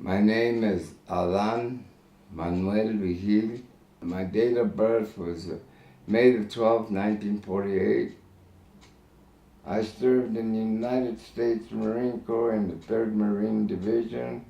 My name is Adan Manuel Vigil. My date of birth was May the 12th, 1948. I served in the United States Marine Corps in the 3rd Marine Division,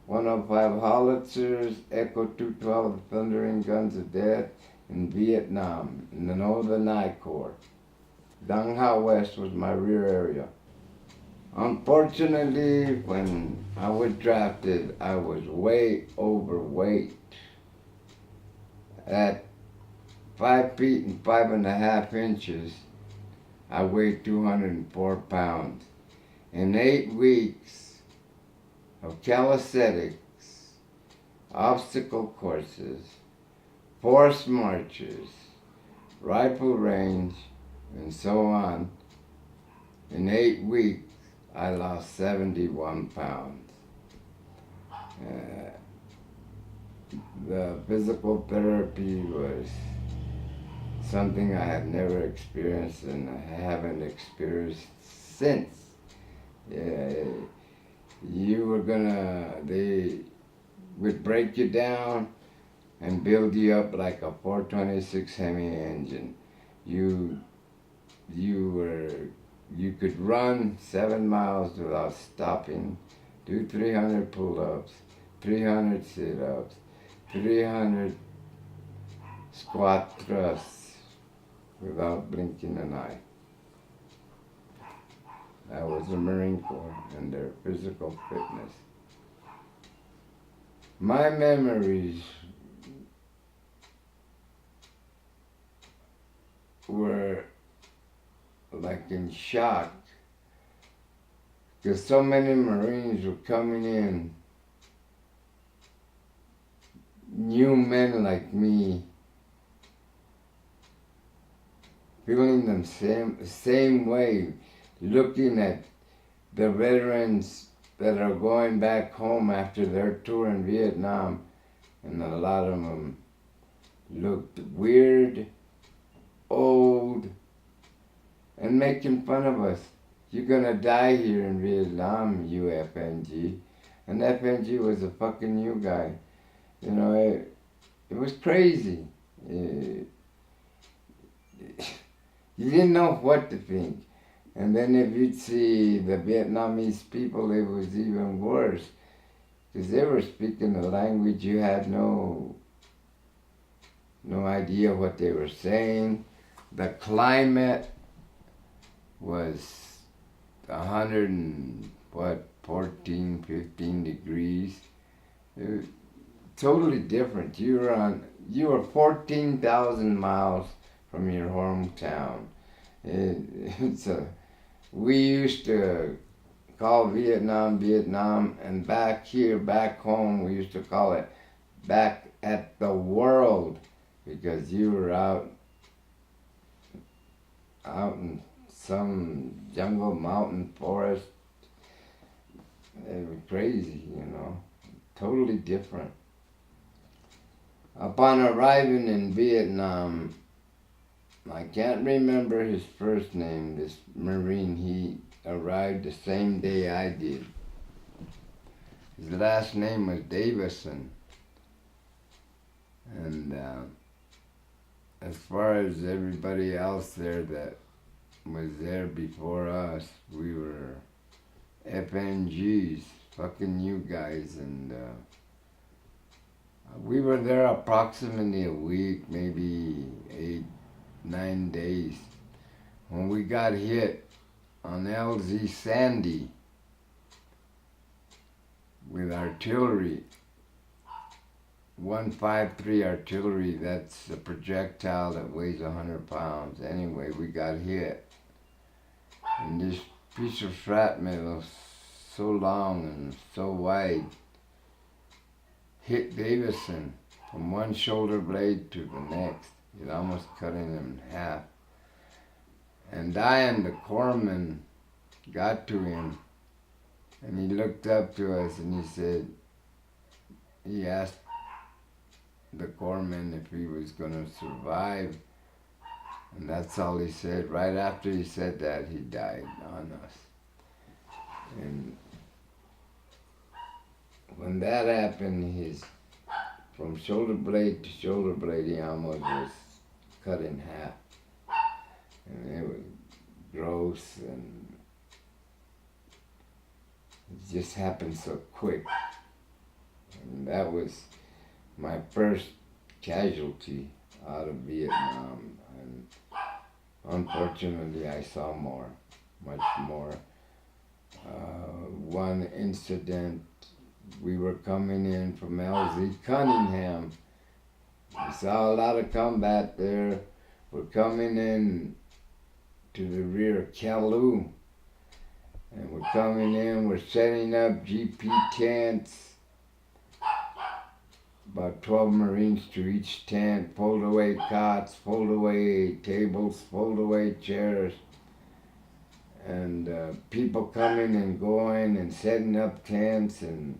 105 howitzers, Echo 212 thundering guns of death in Vietnam, in the Northern I Corps. Dang Ho West was my rear area. Unfortunately, when I was drafted, I was way overweight. At 5 feet and 5.5 inches, I weighed 204 pounds. In 8 weeks of calisthenics, obstacle courses, forced marches, rifle range, and so on, in 8 weeks, I lost 71 pounds. The physical therapy was something I had never experienced and I haven't experienced since. They would break you down and build you up like a 426 Hemi engine. You could run 7 miles without stopping, do 300 pull-ups, 300 sit-ups, 300 squat thrusts without blinking an eye. That was the Marine Corps and their physical fitness. My memories were like in shock because so many Marines were coming in, new men like me, feeling the same way, looking at the veterans that are going back home after their tour in Vietnam, and a lot of them looked weird, old, and making fun of us. You're gonna die here in Vietnam, you FNG. And FNG was a fucking new guy. You know, it was crazy. You didn't know what to think. And then if you'd see the Vietnamese people, it was even worse. Because they were speaking a language you had no idea what they were saying. The climate was 14, 15 degrees. It was totally different. You were 14,000 miles from your hometown. We used to call Vietnam, Vietnam, and back home, we used to call it back at the world, because you were out in some jungle, mountain, forest. It was crazy, totally different. Upon arriving in Vietnam, I can't remember his first name, this Marine. He arrived the same day I did. His last name was Davison. And as far as everybody else there that was there before us, we were FNGs, fucking new guys, and we were there approximately a week, maybe 8-9 days, when we got hit on LZ Sandy with artillery. 153 artillery, that's a projectile that weighs 100 pounds. Anyway, we got hit. And this piece of shrapnel, so long and so wide, hit Davison from one shoulder blade to the next. It almost cut him in half. And Adan, the corpsman, got to him, and he looked up to us and he asked the corpsman if he was going to survive. And that's all he said. Right after he said that, he died on us. And when that happened, from shoulder blade to shoulder blade, he almost was cut in half. And it was gross, and it just happened so quick. And that was my first casualty out of Vietnam. And unfortunately, I saw much more. One incident, we were coming in from LZ Cunningham. We saw a lot of combat there. We're coming in to the rear of Kalu. And we're coming in, we're setting up GP tents. About 12 Marines to each tent, fold away cots, fold away tables, fold away chairs. And people coming and going and setting up tents and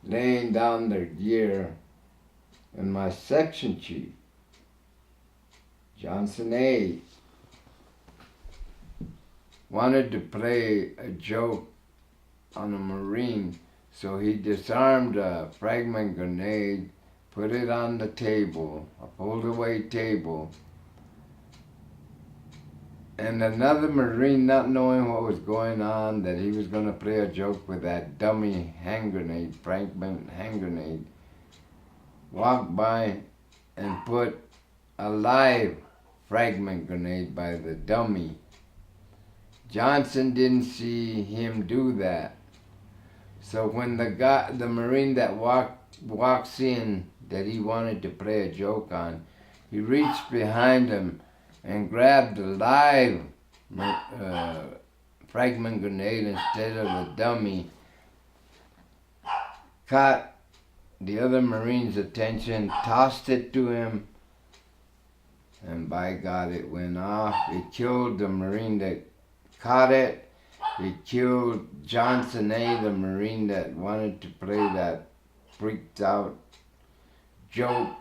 laying down their gear. And my section chief, Johnson A., wanted to play a joke on a Marine, so he disarmed a fragment grenade, put it on the table, a fold-away table, and another Marine, not knowing what was going on, that he was going to play a joke with that dummy hand grenade, fragment hand grenade, walked by and put a live fragment grenade by the dummy. Johnson didn't see him do that. So when the Marine that walks in that he wanted to play a joke on, he reached behind him and grabbed a live fragment grenade instead of a dummy, caught the other Marine's attention, tossed it to him, and by God, it went off. It killed the Marine that caught it. It killed Johnson A., the Marine that wanted to play that freaked out joke.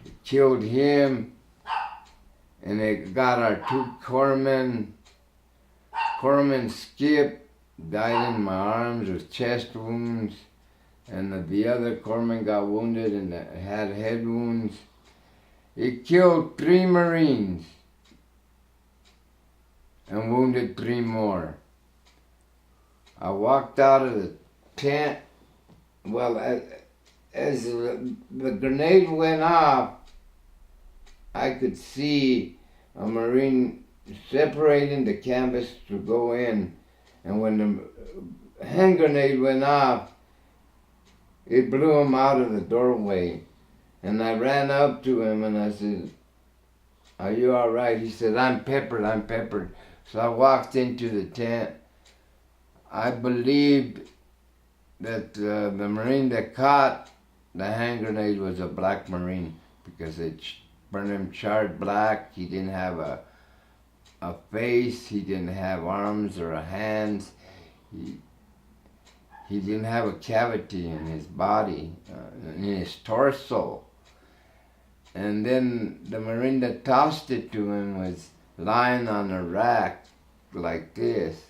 It killed him, and it got our two corpsmen. Corpsman Skip died in my arms with chest wounds, and the other corpsman got wounded and had head wounds. It killed 3 Marines and wounded 3 more. I walked out of the tent. Well, as the grenade went off, I could see a Marine separating the canvas to go in. And when the hand grenade went off, it blew him out of the doorway. And I ran up to him and I said, "Are you all right?" He said, I'm peppered. So I walked into the tent. I believed that the Marine that caught the hand grenade was a black Marine because it burned him charred black. He didn't have a face. He didn't have arms or hands. He didn't have a cavity in his body, in his torso. And then the Marine that tossed it to him was lying on a rack like this.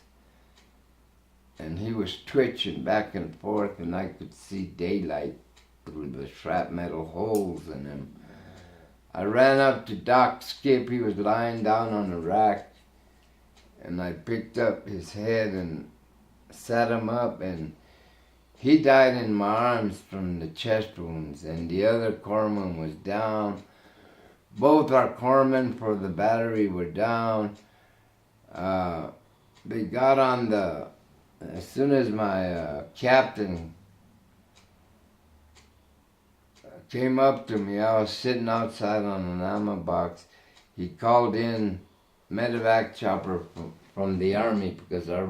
And he was twitching back and forth, and I could see daylight through the shrapnel holes in him. I ran up to Doc Skip. He was lying down on a rack, and I picked up his head and sat him up, and he died in my arms from the chest wounds, and the other corpsman was down. Both our corpsmen for the battery were down. They got on as soon as my captain came up to me, I was sitting outside on an ammo box. He called in medevac chopper from the army because our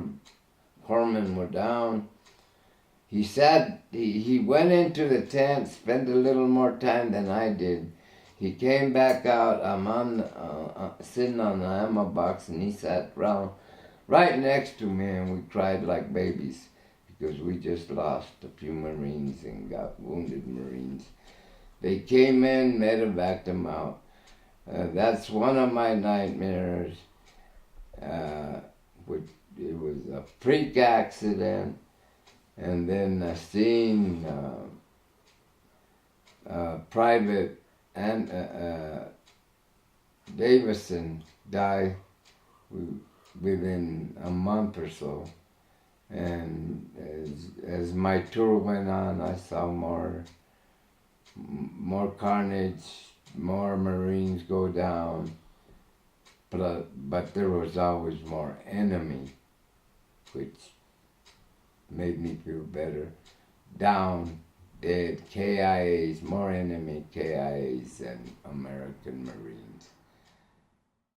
corpsmen were down. He went into the tent, spent a little more time than I did. He came back out. I'm sitting on the ammo box, and he sat round right next to me, and we cried like babies because we just lost a few Marines and got wounded Marines. They came in, medevaced them out. That's one of my nightmares. It was a freak accident. And then seeing Private and Davison die within a month or so. And as my tour went on, I saw more carnage, more Marines go down, but there was always more enemy, which made me feel better. Down, dead, KIAs, more enemy KIAs than American Marines.